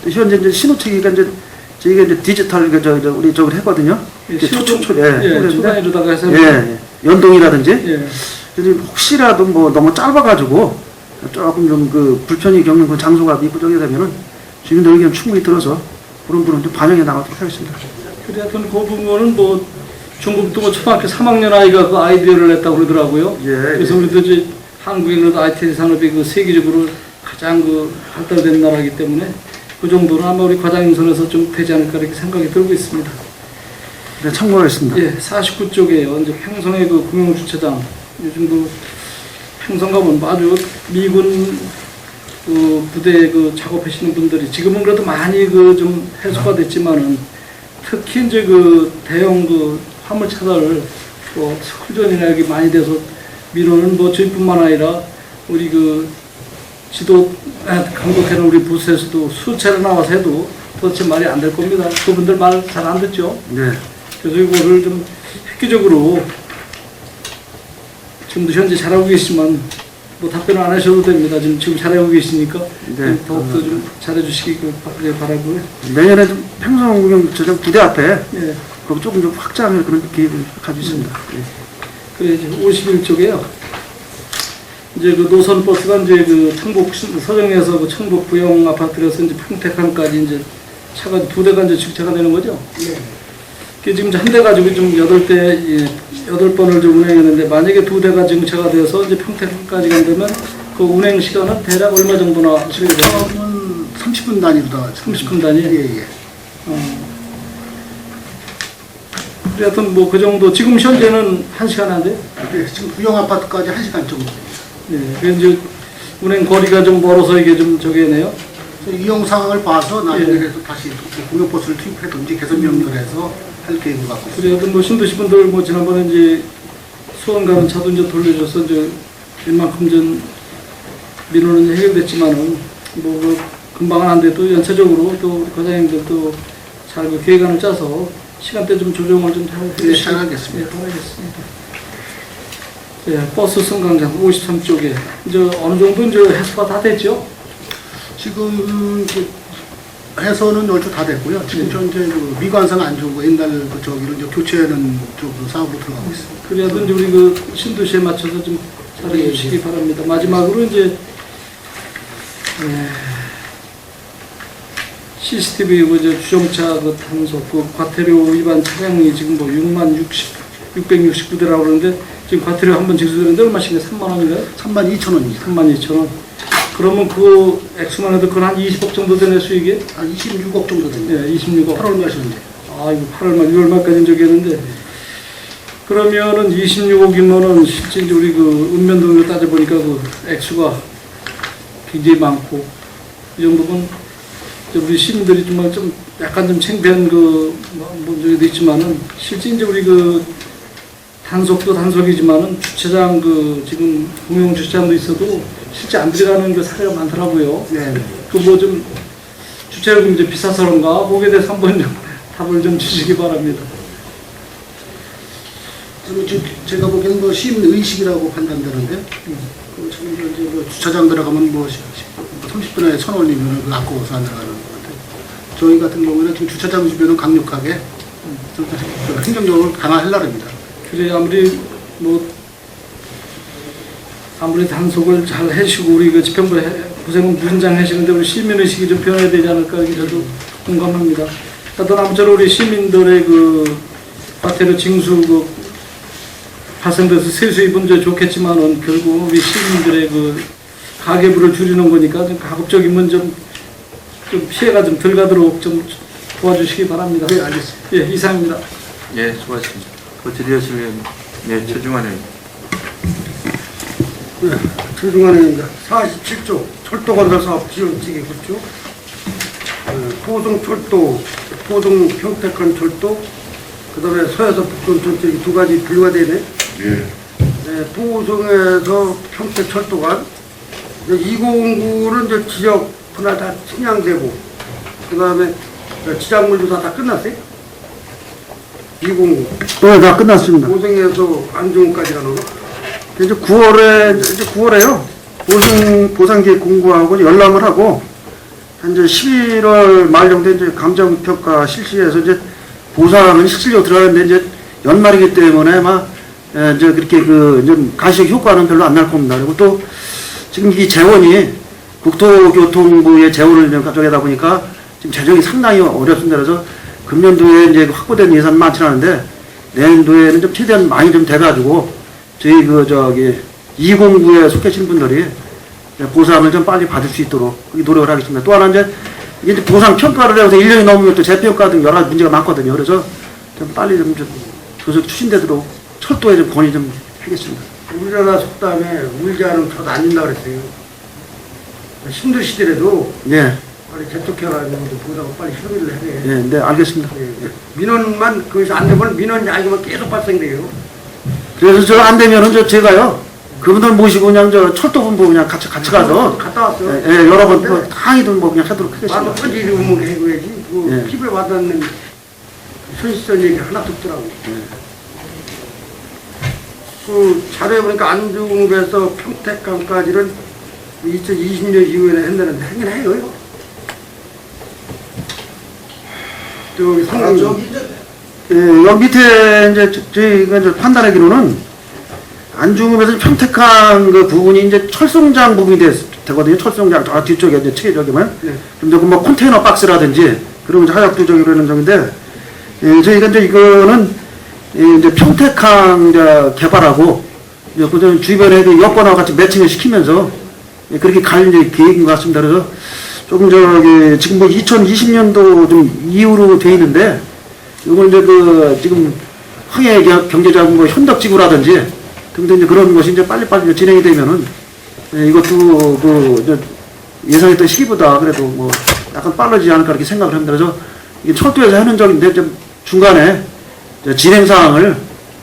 또 현재 이제 신호 체계가 이제 저희가 이제 디지털 우리 저걸 했거든요. 예, 초초초 초단위로다가 해서 예, 연동이라든지. 예. 그래서 혹시라도 뭐 너무 짧아가지고 조금 좀 그 불편이 겪는 그 장소가 있고 저기 되면은 주민들 의견 충분히 들어서 그런 부분 좀 반영해 나가도록 하겠습니다. 그래 하여튼 그 부분은 뭐 중국도 뭐 초등학교 3학년 아이가 그 아이디어를 냈다고 그러더라고요. 예, 그래서 우리도 이제 한국에는 IT 산업이 그 세계적으로 가장 그 발달된 나라이기 때문에 그 정도는 아마 우리 과장님 선에서 좀 되지 않을까 이렇게 생각이 들고 있습니다. 네, 참고하겠습니다. 예, 49쪽에요. 이제 평성의 그 공용주차장. 요즘 그 평성 가면 아주 미군 그 부대에 그 작업하시는 분들이 지금은 그래도 많이 그 좀 해소가 됐지만은 특히 이제 그 대형 그 화물 차들 뭐 스쿨전이나 여기 많이 돼서 민원은 뭐 저희뿐만 아니라 우리 그 지도 강독해는 우리 부서에서도 수차례 나와서 해도 도대체 말이 안 될 겁니다. 그분들 말 잘 안 듣죠. 네. 그래서 이거를 좀 획기적으로 지금도 현재 잘하고 계시지만 뭐 답변을 안 하셔도 됩니다. 지금 잘하고 계시니까 네. 더욱더 좀 잘해주시기 바라고요. 내년에 좀 평성구경주차장 부대 앞에 예. 그럼 조금 좀 확장할 그런 계획을 가지고 있습니다. 그래 이제 51쪽에요. 이제 그 노선 버스가 이제 그 청북 서정에서 그 청북 부영 아파트에서 이제 평택항까지 이제 차가 두 대가 이제 주차가 되는 거죠. 네. 그 지금 한 대 가지고 좀 8번을 좀 운행했는데 만약에 두 대가 증차가 돼서 이제 평택까지 간다면 그 운행 시간은 대략 얼마 정도나 하시게 돼요? 저는 30분 단위로 다 30분 단위? 예. 그래 하여튼 뭐 그 정도 지금 현재는 1시간 안 돼요? 네, 지금 구형 아파트까지 1시간 정도. 네. 그래서 이제 운행 거리가 좀 멀어서 이게 좀 저게네요. 이용 상황을 봐서 나중에 예. 그래도 다시 공영버스를 투입해든지 개선 명령해서 할 계획을 갖고 있습니다. 그래 하여튼 뭐 신도시 분들 뭐 지난번에 이제 수원 가는 차도 이제 돌려줘서 이제 웬만큼 좀 민원은 해결됐지만은 뭐 그 금방은 안 돼도 연차적으로 또 과장님들도 잘 그 계획안을 짜서 시간대 좀 조정을 좀 잘 네, 해주시기 잘하겠습니다. 바라겠습니다. 예, 버스 승강장 53쪽에 이제 어느 정도 이제 해소가 다 됐죠? 지금 이제 해서는 얼추 다 됐고요. 지금 현재 그 미관상 안 좋은 거 옛날 그 저기를 이제 교체하는 쪽으로 사업으로 들어가고 있습니다. 그래도 이제 우리 그 신도시에 맞춰서 좀 잘해주시기 바랍니다. 마지막으로 이제 CCTV 그 주정차 그 단속 그 과태료 위반 차량이 지금 뭐 669대라고 그러는데 지금 과태료 한번 징수되는데 얼마씩인가요? 3만 원인가요? 32,000원입니다. 32,000원. 그러면 그 액수만 해도 그건 한 20억 정도 되네 수익이? 한 26억 정도 됩니다. 예, 26억. 8월 말이 현재. 아, 이거 8월 말, 6월 말까지는 저기 했는데. 그러면은 26억이면은 실제 이제 우리 그 읍면동으로 따져보니까 그 액수가 굉장히 많고, 이 정도면 이제 우리 시민들이 정말 좀 약간 좀 창피한 그, 뭐, 저기도 있지만은 실제 이제 우리 그 단속도 단속이지만은 주차장 그 지금 공용 주차장도 있어도 실제 안 들어가는 그 사례가 많더라고요. 네. 그 뭐 좀 주차요금 이제 비싸서 그런가 거기에 대해서 한번 좀 답을 좀 주시기 바랍니다. 그리고 제가 보기에는 뭐 시민 의식이라고 판단되는데, 그 지금 이제 뭐 주차장 들어가면 뭐 30분에 1,000원이면 그 아까워서 안 들어가는 것 같아요. 저희 같은 경우에는 지금 주차장 주변은 강력하게 좀 행정적으로 강화하려고 합니다. 그래 아무리 단속을 잘 해주시고 우리 그 집행부 고생은 무진장 하시는데 우리 시민 의식이 좀 변해야 되지 않을까 이렇게 저도 공감합니다. 하여튼 아무쪼록 우리 시민들의 그 과태료 징수 그 발생돼서 세수의 문제 좋겠지만은 결국 우리 시민들의 그 가계부를 줄이는 거니까 좀 가급적이면 좀 피해가 좀 덜 가도록 좀 도와주시기 바랍니다. 네, 알겠습니다. 예, 이상입니다. 예, 수고하셨습니다. 고지리하실 위원님. 예, 최중환 의원님. 네, 최중환입니다. 47조 철도건설사업 지원지기 구축, 포송철도, 포송 평택한 철도, 그 다음에 서해서 북동 전철이 두 가지 분류가 되네. 예. 네, 포송에서 평택철도간 2009는 이제 지역 분할 다 측량되고, 그 다음에 지작물 조사 다 끝났어요? 2009. 네, 다 끝났습니다. 포송에서 안중까지 가는 거. 이제 9월에요. 보상계획 공고하고 연락을 하고, 현재 11월 말 정도 이제 감정평가 실시해서 이제 보상은 실질적으로 들어가는데 이제 연말이기 때문에 이제 그렇게 좀 가시적 효과는 별로 안 날 겁니다. 그리고 또 지금 이 재원이 국토교통부의 재원을 좀 가져가다 보니까 지금 재정이 상당히 어렵습니다. 그래서 금년도에 이제 확보된 예산 많지는 않은데 내년도에는 좀 최대한 많이 좀 돼가지고 저희 그 저기 209에 속하신 분들이 보상을 좀 빨리 받을 수 있도록 그렇게 노력을 하겠습니다. 또 하나 이제 이게 이제 보상 평가를 해서 1년이 넘으면 또 재평가 등 여러 가지 문제가 많거든요. 그래서 좀 빨리 좀 조속 추진되도록 철도에 좀 건의 좀 하겠습니다. 우리나라 속담에 울지 않으면 저도 안 된다 그랬어요. 힘드시더라도 예, 빨리 재촉해가지고 보다가 빨리 협의를 해야 돼요. 예, 네, 알겠습니다. 민원만 거기서 안 되면 민원 야기만 계속 발생돼요. 그래서 저 안 되면은 제가요 그분들 모시고 그냥 저 철도본부 그냥 같이 가서 갔다 왔어. 예, 예, 여러 번 뭐 항의도 뭐 그냥 하도록 하겠습니다. 나도 편지 의무를 해줘야지. 그 예. 피부에 와닿는 현실적 얘기 하나도 없더라고. 그 자료에 보니까 안중에서 평택항까지는 2020년 이후에는 한다는데 하긴 해요. 저기 성남 예, 여기 밑에 이제 저희가 이제 판단하기로는 안중읍에서 평택항 그 부분이 이제 철송장 부분이 되거든요. 철송장 저 뒤쪽에 이제 측에적이면 네. 좀 조금 뭐 컨테이너 박스라든지 그런 이제 하약두적이라는 점인데 예, 저희가 이제 이거는 이제 평택항 이제 개발하고 이제 그 주변에 그 여건하고 같이 매칭을 시키면서 예, 그렇게 갈 이제 계획인 것 같습니다. 그래서 조금 저기 지금 뭐 2020년도 좀 이후로 돼 있는데 이건 이제 그 지금 황해 경제자금 뭐 현덕지구라든지 등등 이제 그런 것이 이제 빨리빨리 이제 진행이 되면은 예, 이것도 그 이제 예상했던 시기보다 그래도 뭐 약간 빠르지 않을까 이렇게 생각을 합니다. 그래서 이게 철도에서 하는 적인데 좀 중간에 진행 사항을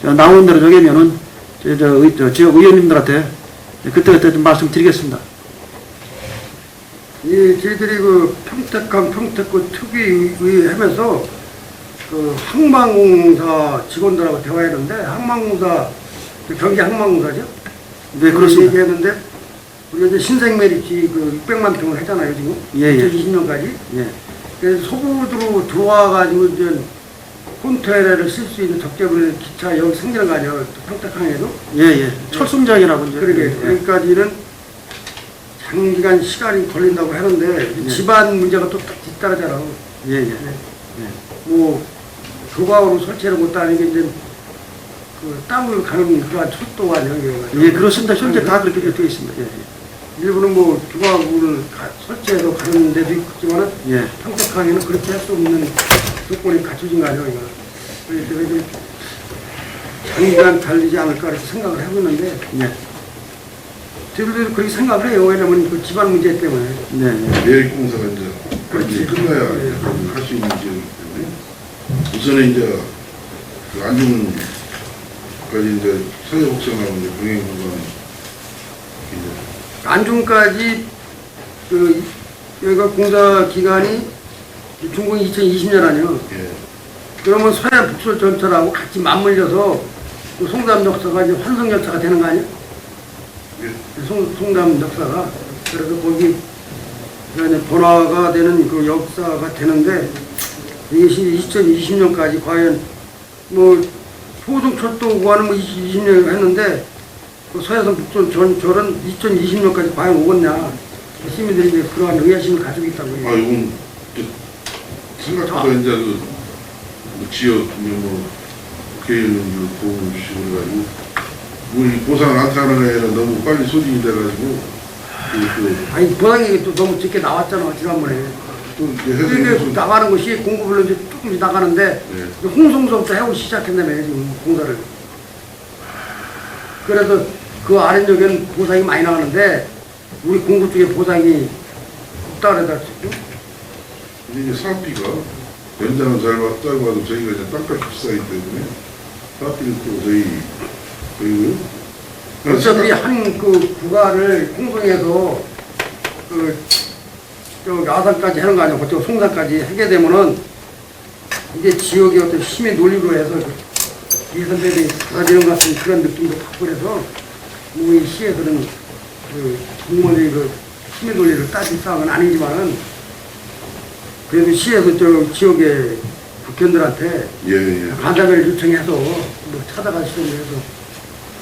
나오는 대로 정하면은 저 지역 의원님들한테 그때 좀 말씀드리겠습니다. 예, 저희들이 그 평택항 평택구 특위의 하면서 그 항만공사 직원들하고 대화했는데 항만공사 그 경기 항만공사죠? 네, 그렇습니다. 얘기했는데 우리가 이제 신생메리지 그 600만 평을 했잖아요 지금. 예, 예. 2020년까지. 예. 그래서 소부로 들어와가지고 이제 콘테이너를 쓸 수 있는 적재부는 기차 여기 생기는 거 아니에요? 평택항에도. 예, 예. 철송장이라고 이제. 그러게 예. 여기까지는 장기간 시간이 걸린다고 하는데 예. 집안 문제가 또 딱 뒤따르잖아. 예, 예. 뭐 조각으로 설치를 못 하는 게 이제 그 땅을 가는 그런 철도가 아니에요. 예, 그렇습니다. 현재 다 그렇게 되어 있습니다. 예, 일부는 뭐 조각을 설치해서 가는 데도 있지만은 예. 평택항에는 그렇게 할 수 없는 조건이 갖춰진 거 아니에요, 이거. 그래서 제가 좀 장기간 달리지 않을까 이렇게 생각을 해보는데 예. 저희들도 그렇게 생각을 해요. 왜냐면 그 집안 문제 때문에. 네, 네. 매립공사가 이제 그렇지. 끝나야 네. 할 수 있는 지역이기 때문에 우선은 이제 그 안중까지 이제 서해 복선하고 이제 병행 공간이 이제 안중까지 그 여기가 공사 기간이 중공이 2020년 아니에요. 예. 그러면 서해 북설 전철하고 같이 맞물려서 그 송담 역사가 이제 환성 열차가 되는 거 아니에요? 예. 송담 역사가. 그래서 거기 이제 번화가 되는 그 역사가 되는데 이것이 2020년까지 과연 뭐 소중철도 구간은 뭐 2020년 했는데 그 서해선 북선 전철은 2020년까지 과연 오겠냐. 시민들이 이제 그러한 의아심을 가지고 있다고 해요. 아, 이건 생각보다 이제 그 지역 뭐 국회의원들 도움을 주시고 그래가지고 우리 보상 안 타는 애는 너무 빨리 소진이 돼가지고 아니 보상이 또 너무 적게 나왔잖아 지난번에. 또 이제 이게 해서 나가는 것이 공급을 이제 조금씩 나가는데 예. 홍성서부터 해오기 시작했다며 지금 공사를. 그래서 그 아래쪽에는 보상이 많이 나가는데 우리 공급 쪽에 보상이 없다 그러다. 근데 이제 사업비가 연장은 짧아도 저희가 이제 땅값이 비싸기 때문에 사업비는 또 저희 그리고요. 어차피 한 그 구간을 홍성에서 저 야산까지 하는 거 아니야? 그쪽 송산까지 하게 되면은 이제 지역의 어떤 힘의 논리로 해서 예산대비 사라지는 것 같은 그런 느낌도 받고 그래서 뭐 이 시에서는 그 공무원들이 그 힘의 논리를 따질 상황은 아니지만은 그래도 시에서 저 지역의 국회의원들한테 예, 예. 간담회를 요청해서 뭐 찾아가시던가 해서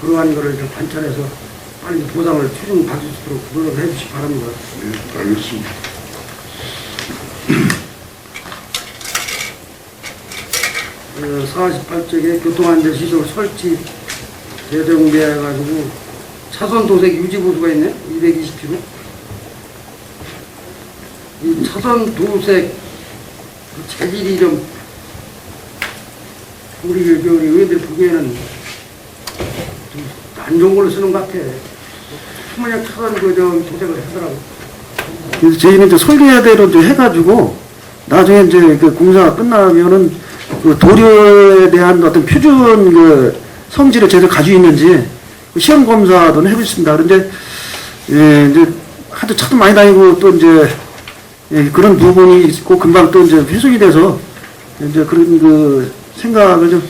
그러한 거를 좀 관찰해서 빨리 보상을 최종 받을 수 있도록 노력을 해주시기 바랍니다. 예, 알겠습니다. 48쪽에 교통안전시설 설치 재정비해가지고 차선 도색 유지보수가 있네. 220km. 이 차선 도색 그 재질이 좀 우리 의원들이 보기에는 좀 안 좋은 걸로 쓰는 것 같아. 그냥 차선 도색을 하더라고. 그래서 저희는 이제 설계대로 이제 해가지고 나중에 이제 그 공사가 끝나면은 그 도료에 대한 어떤 표준 그 성질을 제대로 가지고 있는지 그 시험 검사도 해보겠습니다. 그런데 이제 하도 차도 많이 다니고 또 이제 그런 부분이 있고 금방 또 이제 회수이 돼서 이제 그런 그 생각을 좀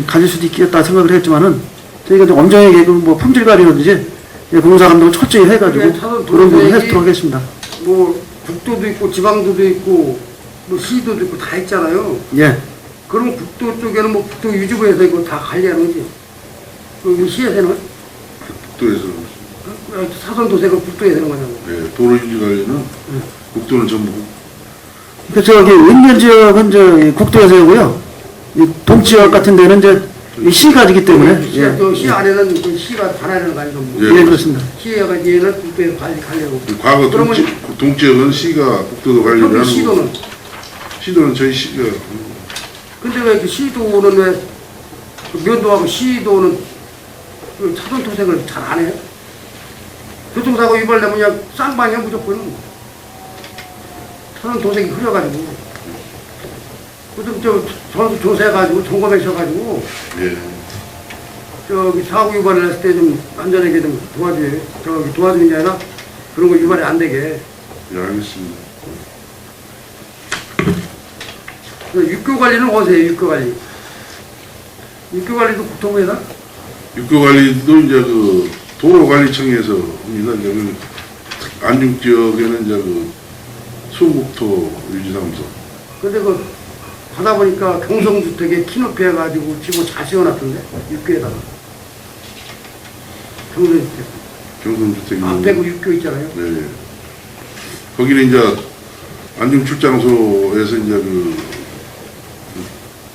가질 수도 있겠다 생각을 했지만은 저희가 좀 엄정하게 뭐 품질 관리라든지 공사 감독을 철저히 해가지고 그런 부분을 해도록 하겠습니다. 뭐 국도도 있고 지방도도 있고 뭐 시도도 있고 다 있잖아요. 예. 그럼 국도 쪽에는 뭐 국도 유지부에서 이거 다 관리하는 거지. 그리고 시에서는 국도에서 사선 도색을 국도에서 하는 거냐고. 네, 도로 유지 관리는 국도는 전부 그래서 저기 왼면 지역은 이제 국도에서 하고요. 이 동지역 같은 데는 이제 이 시가지기 때문에 시 안에는 그 시가 관할하는 거 아니고. 예, 그렇습니다. 시가 얘는 국도에서 관리하고. 과거 그러면 동지역은 시가 국도도 관리를 하는 시도는. 거고 시도는 저희 시가 근데 왜 그 시도는 왜 면도하고 시도는 그 차선 도색을 잘 안 해요? 교통사고 유발되면 그냥 쌍방이야 무조건. 차선 도색이 흐려가지고. 그좀 전수 조사해가지고 점검하셔가지고 예. 저기 사고 유발을 했을 때 좀 안전하게 좀 도와줘요. 저기 도와주는 게 아니라 그런 거 유발이 안 되게. 예, 알겠습니다. 육교 관리는 어디서 해요? 육교 관리. 육교 관리도 국토부에다? 육교 관리도 이제 그 도로관리청에서 합니다. 이제 그 안중 지역에는 이제 그 수국토 유지사무소. 근데 그 하다 보니까 경성주택에 키높이 해가지고 지금 잘 세워놨던데 육교에다가 경성주택 경선주택이 앞에 그 육교 있잖아요. 네. 거기는 이제 안중 출장소에서 이제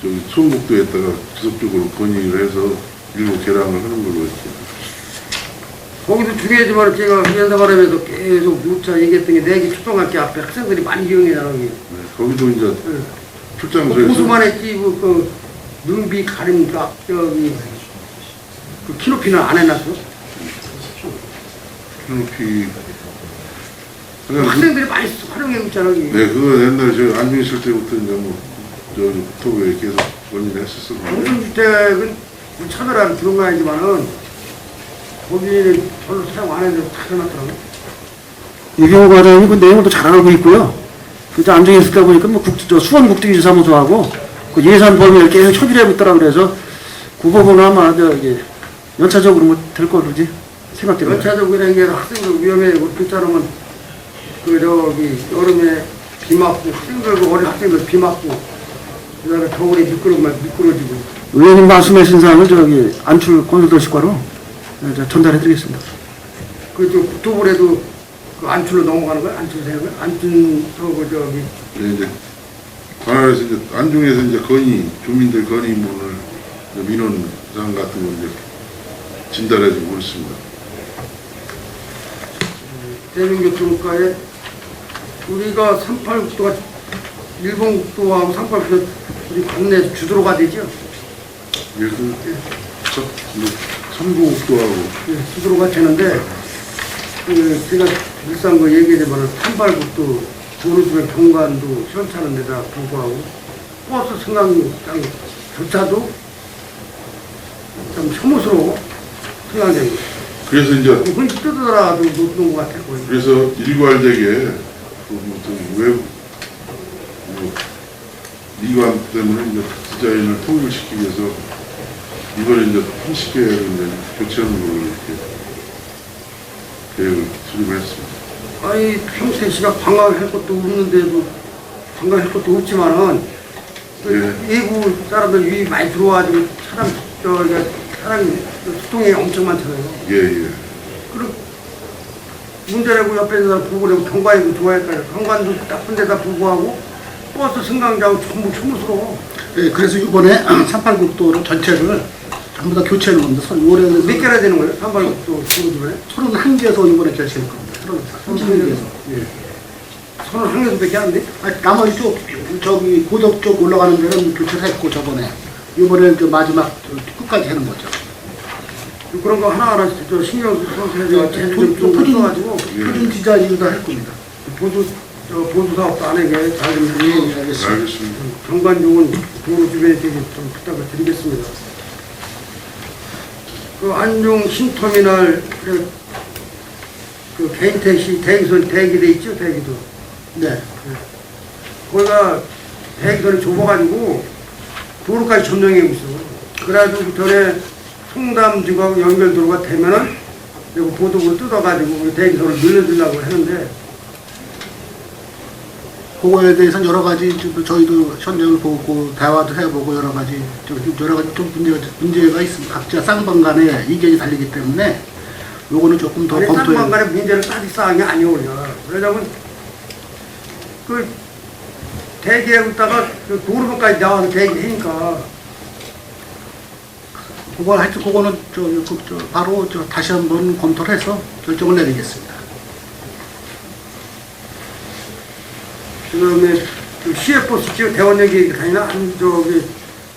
저기 수원국도에다가 지속적으로 건의를 해서 일부 개량을 하는 걸로 했죠. 거기도 중요하지만 제가 위원사 바람에서 계속 누차 얘기했던 게 내기 초등학교 앞에 학생들이 많이 이용해요. 네. 거기도 이제 네. 출장소에서 보수만 했지 그 능비 가림 저기 그 키높이는 안 해놨어. 높이 그냥 학생들이 많이 활용하고 있잖아. 여기. 네, 그거 옛날에 저 안중 있을 때부터 이제 저기 국토부에 계속 건의를 했었었는데 경성주택은 차별화를 들은 거 아니지만은 거기는 별로 사용 안 해도 다 해놨더라고. 이경호 과장이 그 내용도 잘 알고 있고요. 그때 안정에 있을까 보니까 뭐 수원국토유지사무소하고 그 예산 범위를 계속 협의를 하고 있더라 그래서 그 부분은 아마 이게 연차적으로 뭐 될 거로지 생각돼요. 연차적으로 게 학생들 위험해. 그렇잖아면 그 저기 여름에 비 맞고 학생들 그 어린 학생들 비 맞고 그다음에 겨울에 미끄러지고. 의원님 말씀하신 사항을 저기 안출 건설도시과로 전달해드리겠습니다. 그저 국토부에도 그 안출로 넘어가는 거야? 안출 생각을? 안출 그 저기 네, 이제 관할에서 이제 안중에서 이제 주민들 건의문을 민원사항 같은 거 이제 진달해주고 있습니다. 대중교통과에 우리가 38국도가 일본 국도하고 38국도 우리 국내 주도로가 되죠? 예, 그 삼국도하고 예, 주도로가 되는데 그 제가 일상 그 얘기하자면 38국도 도로 주변 경관도 시원찮은 데다 불구하고 버스 승강장조차도 좀 혐오스러워 승강장이. 그래서 이제 흔히 뜯어라도 놓는 것 같아 보여요. 그래서 일괄되게 외부 미관 때문에 이제 디자인을 통일시키기 위해서 이걸 이제 30개를 이제 교체하는 걸로 이렇게 계획을 수립을 했습니다. 아니 평소에 시가 관광할 것도 없는데도 관광할 것도 없지만은 그 외부 사람들 유입 많이 들어와가지고 사람 소통이 엄청 많잖아요. 예, 예. 그럼 문제라고 옆에서 보고 그러고 경관이도 좋아할까요? 경관도 나쁜 데다 불구하고 버스 승강장 전부 혐오스러워. 예, 그래서 이번에 38국도를 전체를 전부 다 교체하는 겁니다. 올해는 몇 개나 되는 거예요? 산발국도 주변에? 31개에서 이번에 결체할 겁니다. 31개에서. 예. 31개밖에 안 돼? 아니, 나머지 저기 고덕 쪽 올라가는 데는 교체를 했고 저번에 이번에 저 마지막 끝까지 하는 거죠. 그런 거 하나하나 저 신경 써서 제일 좀 써가지고 표준 디자인도 할 겁니다. 보수 사업도 안 하게 잘좀 알겠습니다. 알겠습니다. 경관중은 도로 주변에 되게 좀 부탁을 드리겠습니다. 그 안중 신터미널 그 개인 택시 대기선 대기돼 있죠, 대기도. 네. 거기가 대기선이 좁아가지고 도로까지 점령하고 있어. 그래가지고 전에 송담지구하고 연결도로가 되면은 이거 보도국을 뜯어가지고 대기선을 늘려주려고 했는데 그거에 대해서는 여러 가지 저희도 현장을 보고 대화도 해보고 여러 가지 좀 문제가 있습니다. 각자 쌍방 간에 이견이 달리기 때문에 요거는 조금 더 아니 검토해. 쌍방간의 문제를 따질 사항이 아니오냐. 왜냐면 그 대기하고 있다가 그 도로변까지 나와서 대기하니까 그걸 하여튼 그거는 바로 다시 한번 검토를 해서 결정을 내리겠습니다. 그다음에 그 시외버스 지금 대원역이 다니나 저기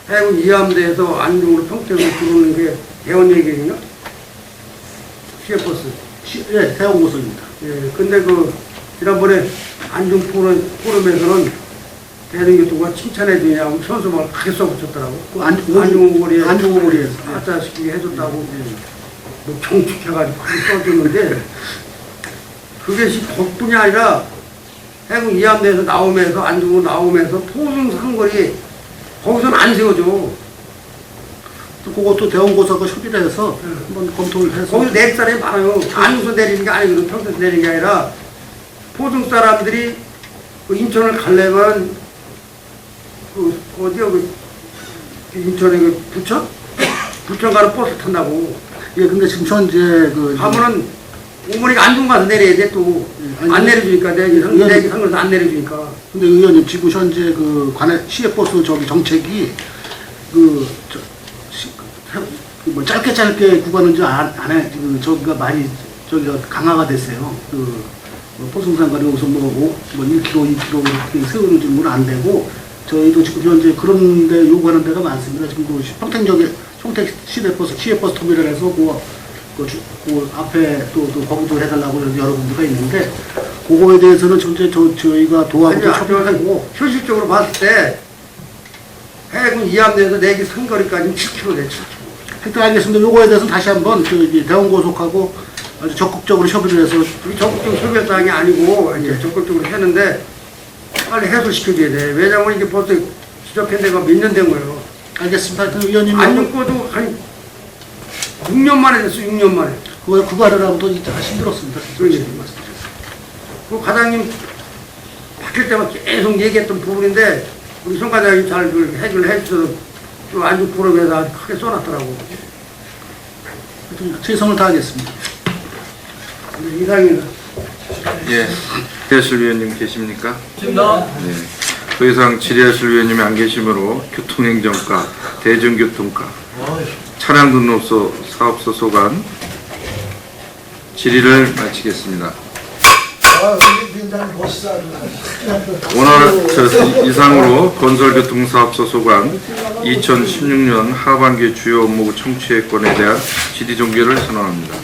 해군 이함대에서 안중으로 평택으로 들어오는 게 대원역이거든요. 시외버스. 예, 대원고속입니다. 예, 근데 그 지난번에 안중 포럼에서는 대중교통과 칭찬해 주냐고 선수말 크게 써붙였더라고. 그 안중오거리에 안중오거리에서. 아짜시키게 해줬다고 뭐 경축해가지고 크게 써줬는데 그게 그뿐이 아니라 해군 이함대에서 나오면서 안중으로 나오면서 포중 상거리 거기서는 안 세워줘. 또 그것도 대원고속과 협의를 해서 한번 검토를 해서. 거기서 내릴 사람이 많아요. 안중에서 내리는 게 아니거든. 평택에서 내리는 게 아니라 포중 사람들이 그 인천을 가려면 그 어디야 그 인천에 그 부천? 부천 가는 버스 탄다고. 예, 근데 지금 현재 그 가면은 어머니가 안중 가서 내려야 돼 또. 아니, 안 내려주니까 내기 상관에서 안 내려주니까. 근데 의원님 지금 현재 그 관할 시외버스 저기 정책이 뭐 짧게 구간은 안에 지금 저기가 많이 저기가 강화가 됐어요. 포승산거리 여기서 뭐 1km, 2km 이렇게 세우는 건 안 되고 저희도 지금 현재 그런데 요구하는 데가 많습니다. 지금 그 평택 시외버스 터미널에서 그 앞에 또 거기도 해달라고 여러 군데가 있는데 그거에 대해서는 현재 저희가 도와보고 협의하고 현실적으로 봤을 때 해군 이함대에서 내기 상거리까지 7km 돼 7km. 하여튼 알겠습니다. 요거에 대해서는 다시 한번 대원고속하고 아주 적극적으로 협의를 해서 적극적으로 협의할 사항이 아니고 이제 적극적으로 했는데 빨리 해소시켜줘야 돼. 왜냐면 이게 벌써 지적한 데가 몇 년 된 거예요. 알겠습니다. 하여튼 의원님 안 죽고도 한 6년 만에 됐어. 6년 만에. 그거 하느라고도 진짜 힘들었습니다. 그러지. 그 과장님 바뀔 때마다 계속 얘기했던 부분인데 우리 송 과장님 잘 해결을 해주셔서 또 안중 포럼에서 아주 크게 써놨더라고. 하여튼 최선을 다하겠습니다. 이상입니다. 예. 질의하실 위원님 계십니까? 있습니다. 네. 더 이상 질의하실 위원님이 안 계시므로 교통행정과, 대중교통과, 차량등록소 사업소 소관 질의를 마치겠습니다. 오늘 이상으로 건설교통사업소 소관 2016년 하반기 주요 업무 청취권에 대한 질의 종결을 선언합니다.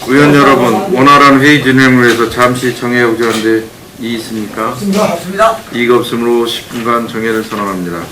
의원 여러분, 원활한 회의 진행을 위해서 잠시 정회하고자 하는데 이의 있습니까? 없습니다. 이의가 없으므로 10분간 정회를 선언합니다.